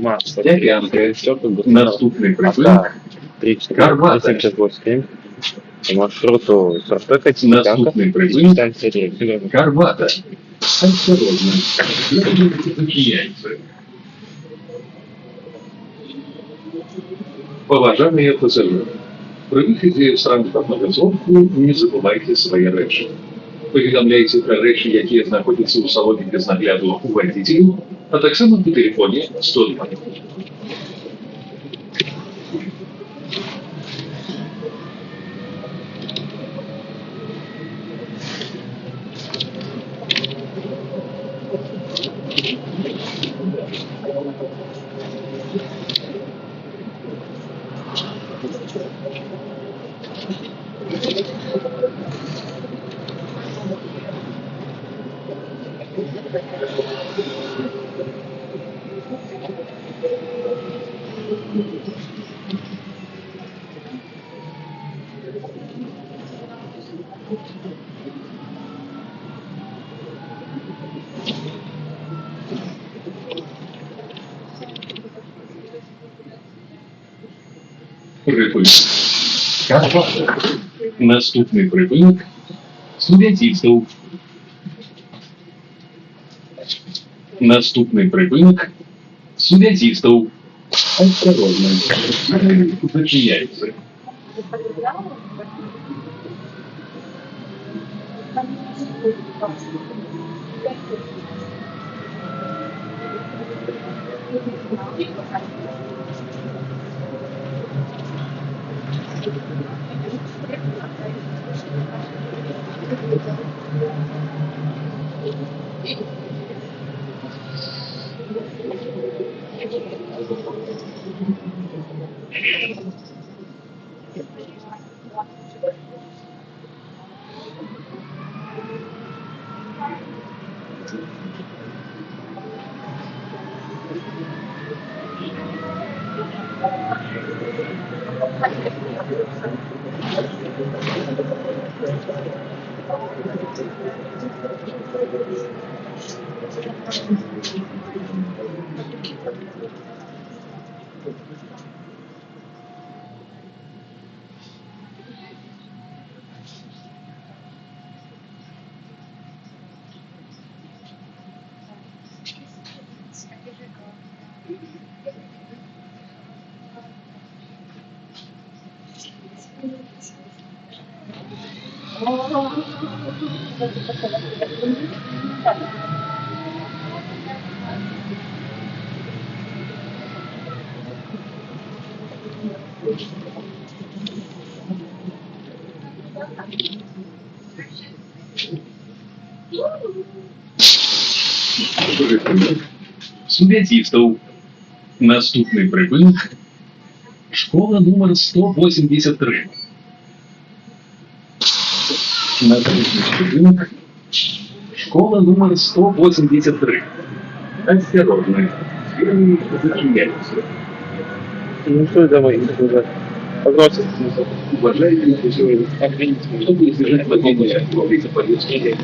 Масса. Дякую. Все как бы Наступний припинок. Ага. 3, 4, Карпаты. 8, 8. По маршруту 45 Наступний припинок. станция Рейк. Карпата. Осторожно. Яйца. Поважаемые пассажиры, при виході з транспортного зонку не забувайте свої речі. Повідомляйте про речі, які знаходяться у салоні без нагляду у водителів, а так само по телефоні 102. Припинок. Карпата. Наступний припинок. Студентівство. Наступний припинок. Студентівство. Осторожно. Зачиняється. Припинок. Студентівство. Наступний припинок. Школа номер 183. Наступний припинок. Школа номер 183. Осторожно. Двери зачиняются. Ну что это мои уже? Пожалуйста. Уважаемые пассажиры, чтобы избежать падения во время поездки,